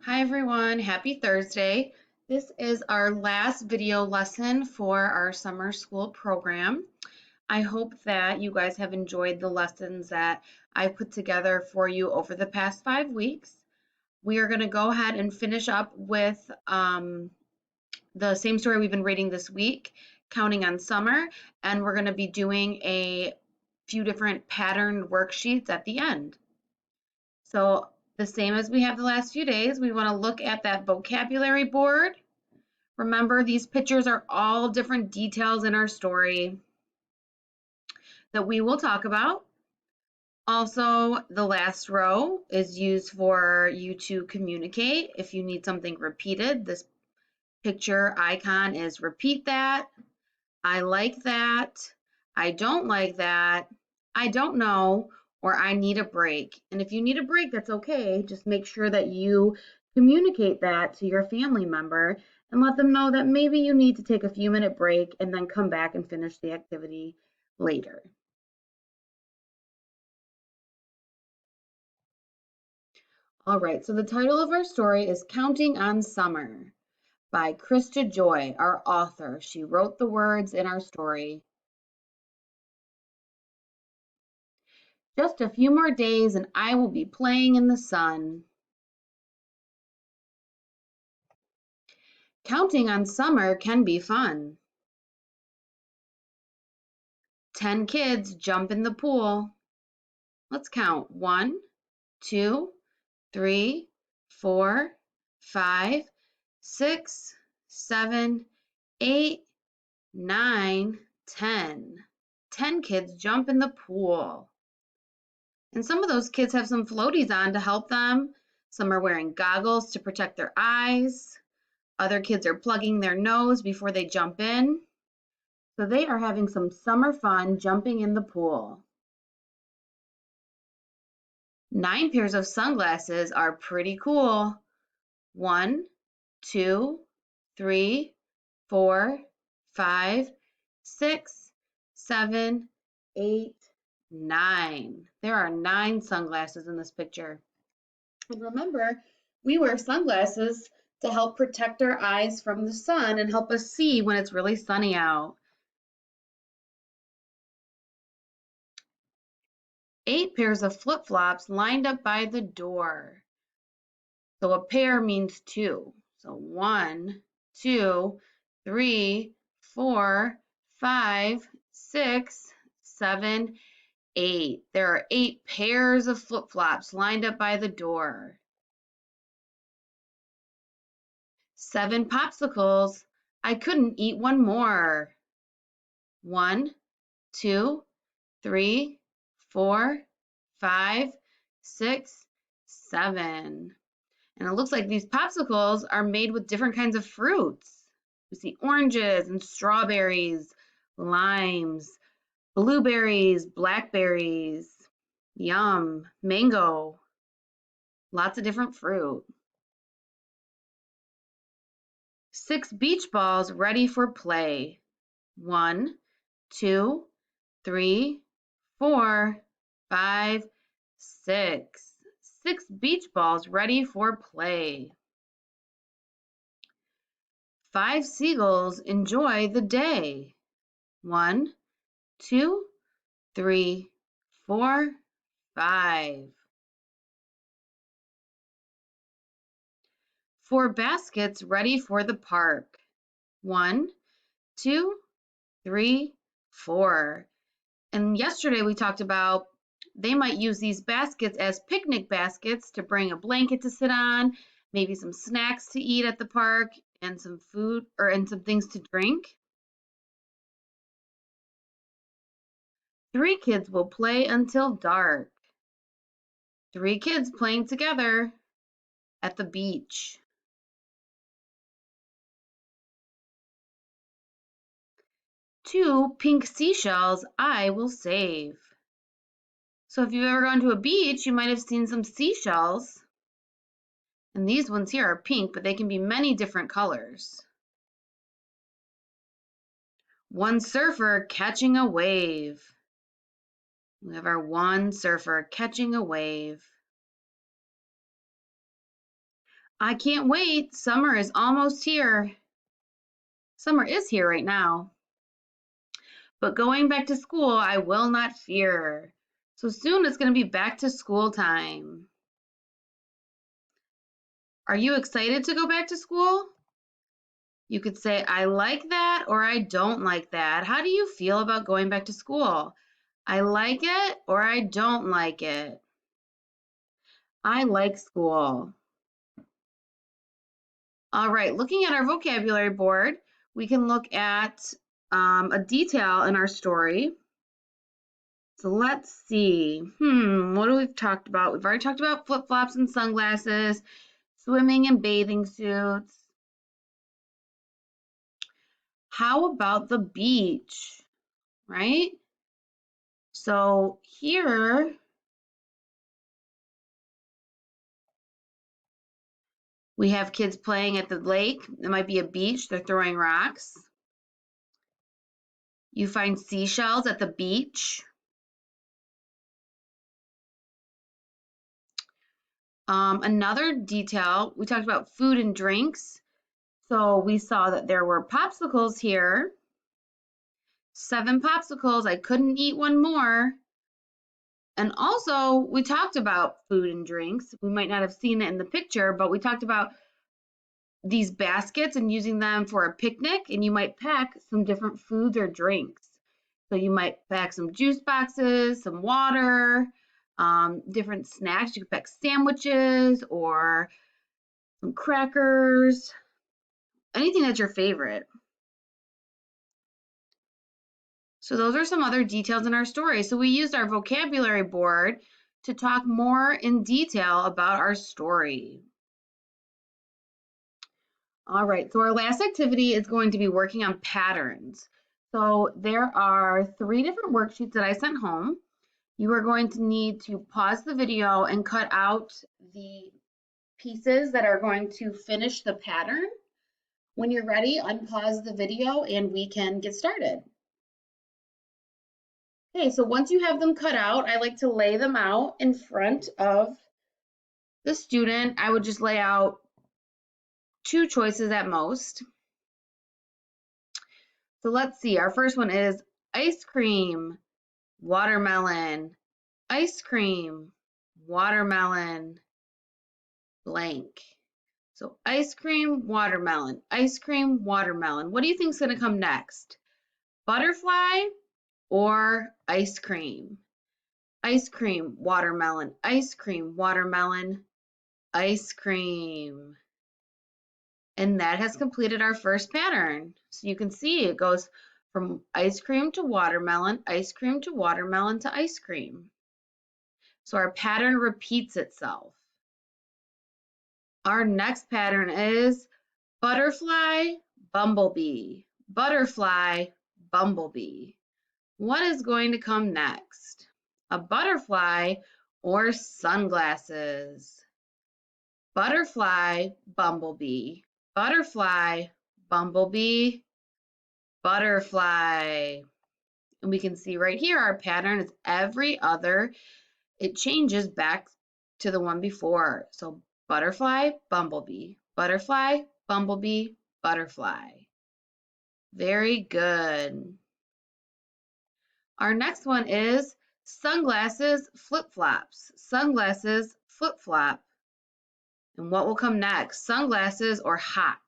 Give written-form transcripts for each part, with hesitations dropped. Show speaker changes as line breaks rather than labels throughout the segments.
Hi everyone, happy Thursday. This is our last video lesson for our summer school program. I hope that you guys have enjoyed the lessons that I've put together for you over the past 5 weeks. We are going to go ahead and finish up with the same story we've been reading this week, Counting on Summer, and we're going to be doing a few different patterned worksheets at the end. So the same as we have the last few days, we want to look at that vocabulary board. Remember, these pictures are all different details in our story that we will talk about. Also, the last row is used for you to communicate. If you need something repeated, this picture icon is repeat that, I like that, I don't like that, I don't know, or I need a break. And if you need a break, that's okay. Just make sure that you communicate that to your family member and let them know that maybe you need to take a few-minute break and then come back and finish the activity later. All right, so the title of our story is Counting on Summer by Krista Joy, our author. She wrote the words in our story. Just a few more days and I will be playing in the sun. Counting on summer can be fun. 10 kids jump in the pool. Let's count. 1, 2, 3, 4, 5, 6, 7, 8, 9, 10. 10 kids jump in the pool. And some of those kids have some floaties on to help them. Some are wearing goggles to protect their eyes. Other kids are plugging their nose before they jump in. So they are having some summer fun jumping in the pool. 9 pairs of sunglasses are pretty cool. 1, 2, 3, 4, 5, 6, 7, 8, 9. There are 9 sunglasses in this picture. And remember, we wear sunglasses to help protect our eyes from the sun and help us see when it's really sunny out. 8 pairs of flip-flops lined up by the door. So a pair means 2. So 1, 2, 3, 4, 5, 6, 7, 8. There are 8 pairs of flip-flops lined up by the door. 7 popsicles. I couldn't eat one more. 1, 2, 3, 4, 5, 6, 7. And it looks like these popsicles are made with different kinds of fruits. We see oranges and strawberries, limes, blueberries, blackberries, yum, mango, lots of different fruit. 6 beach balls ready for play. 1, 2, 3, 4, 5, 6. 6 beach balls ready for play. 5 seagulls enjoy the day. 1, 2, 3, 4, 5. 4 baskets ready for the park. 1, 2, 3, 4. And yesterday we talked about they might use these baskets as picnic baskets to bring a blanket to sit on, maybe some snacks to eat at the park, and some food and some things to drink. 3 kids will play until dark. 3 kids playing together at the beach. 2 pink seashells I will save. So if you've ever gone to a beach, you might have seen some seashells. And these ones here are pink, but they can be many different colors. 1 surfer catching a wave. We have our 1 surfer catching a wave. I can't wait. Summer is almost here. Summer is here right now. But going back to school, I will not fear. So soon it's going to be back to school time. Are you excited to go back to school? You could say, I like that or I don't like that. How do you feel about going back to school? I like it or I don't like it. I like school. All right, looking at our vocabulary board, we can look at a detail in our story. So let's see. What do we've talked about? We've already talked about flip-flops and sunglasses, swimming and bathing suits. How about the beach, right? So here we have kids playing at the lake. It might be a beach. They're throwing rocks. You find seashells at the beach. Another detail, we talked about food and drinks. So we saw that there were popsicles here. 7 popsicles. I couldn't eat one more. And also, we talked about food and drinks. We might not have seen it in the picture, but we talked about these baskets and using them for a picnic, and you might pack some different foods or drinks. So you might pack some juice boxes, some water, different snacks. You could pack sandwiches or some crackers, anything that's your favorite. So those are some other details in our story. So we used our vocabulary board to talk more in detail about our story. All right, so our last activity is going to be working on patterns. So there are 3 different worksheets that I sent home. You are going to need to pause the video and cut out the pieces that are going to finish the pattern. When you're ready, unpause the video and we can get started. Okay, so once you have them cut out, I like to lay them out in front of the student. I would just lay out 2 choices at most. So let's see, our first one is ice cream, watermelon, ice cream, watermelon, blank. So ice cream, watermelon, ice cream, watermelon. What do you think is going to come next? Butterfly or ice cream? Ice cream, watermelon, ice cream, watermelon, ice cream. And that has completed our first pattern. So you can see it goes from ice cream to watermelon, ice cream to watermelon to ice cream. So our pattern repeats itself. Our next pattern is butterfly, bumblebee, butterfly, bumblebee. What is going to come next? A butterfly or sunglasses? Butterfly, bumblebee, butterfly, bumblebee, butterfly. And we can see right here our pattern is every other, it changes back to the one before. So butterfly, bumblebee, butterfly, bumblebee, butterfly. Very good. Our next one is sunglasses, flip-flops. Sunglasses, flip-flop. And what will come next? Sunglasses or hot?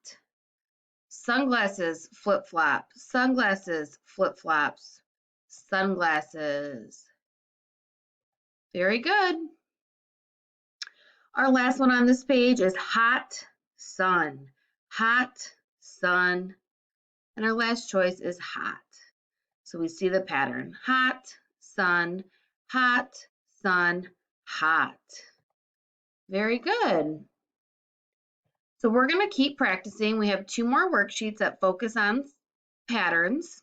Sunglasses, flip-flop. Sunglasses, flip-flops. Sunglasses. Very good. Our last one on this page is hot, sun. Hot, sun. And our last choice is hot. So we see the pattern. Hot, sun, hot, sun, hot. Very good. So we're going to keep practicing. We have 2 more worksheets that focus on patterns,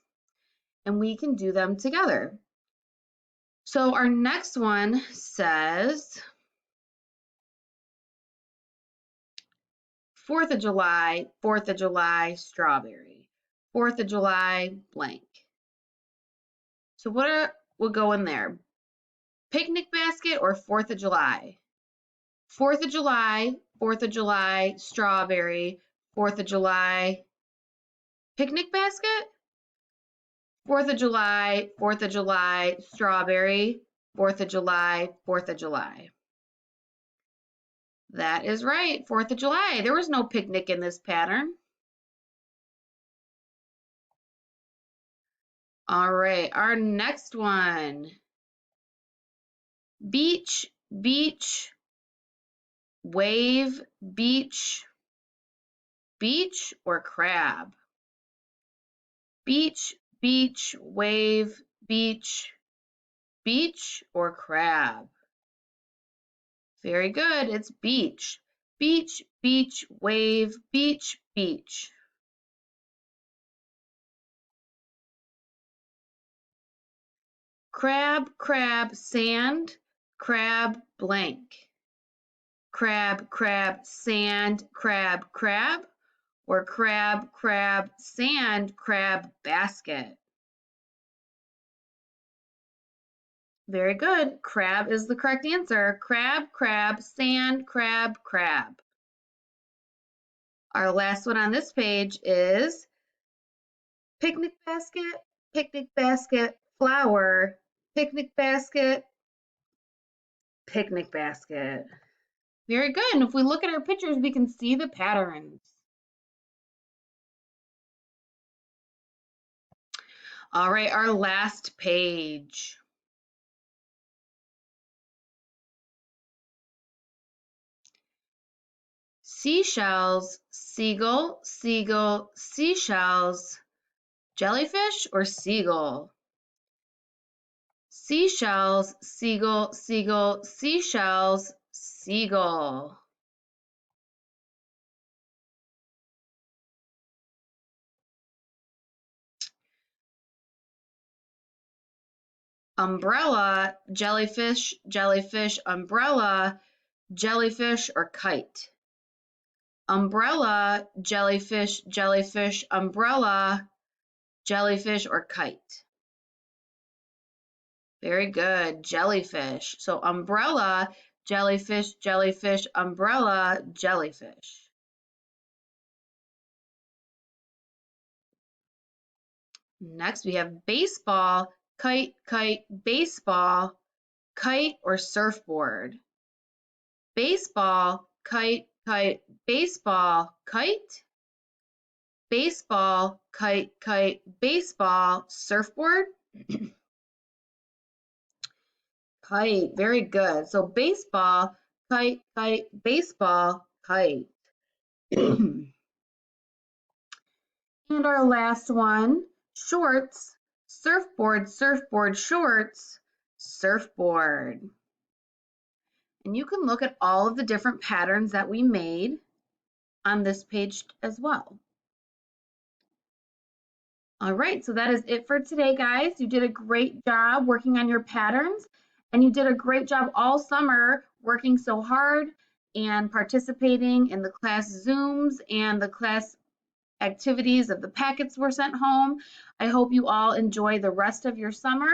and we can do them together. So our next one says 4th of July, 4th of July, strawberry. 4th of July, blank. So what will go in there? Picnic basket or 4th of July? 4th of July, 4th of July, strawberry, 4th of July, picnic basket, 4th of July, 4th of July, strawberry, 4th of July, 4th of July. That is right, 4th of July. There was no picnic in this pattern. All right, our next one. Beach, beach, wave, beach, beach or crab? Beach, beach, wave, beach, beach or crab? Very good, it's beach. Beach, beach, wave, beach, beach. Crab, crab, sand, crab, blank. Crab, crab, sand, crab, crab, or crab, crab, sand, crab, basket. Very good. Crab is the correct answer. Crab, crab, sand, crab, crab. Our last one on this page is picnic basket, flower, picnic basket, picnic basket. Very good. And if we look at our pictures, we can see the patterns. All right, our last page. Seashells, seagull, seagull, seashells, jellyfish or seagull? Seashells, seagull, seagull, seashells, seagull. Umbrella, jellyfish, jellyfish, umbrella, jellyfish or kite? Umbrella, jellyfish, jellyfish, umbrella, jellyfish or kite? Very good, jellyfish. So umbrella, jellyfish, jellyfish, umbrella, jellyfish. Next we have baseball, kite, kite, baseball, kite or surfboard? Baseball, kite, kite, baseball, kite? Baseball, kite, kite, baseball, surfboard? Kite, very good. So baseball, kite, kite, baseball, kite. And our last one, shorts, surfboard, surfboard, shorts, surfboard. And you can look at all of the different patterns that we made on this page as well. All right, so that is it for today, guys. You did a great job working on your patterns, and you did a great job all summer working so hard and participating in the class Zooms and the class activities of the packets were sent home. I hope you all enjoy the rest of your summer,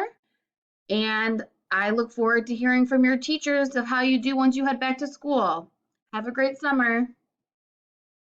and I look forward to hearing from your teachers of how you do once you head back to school. Have a great summer.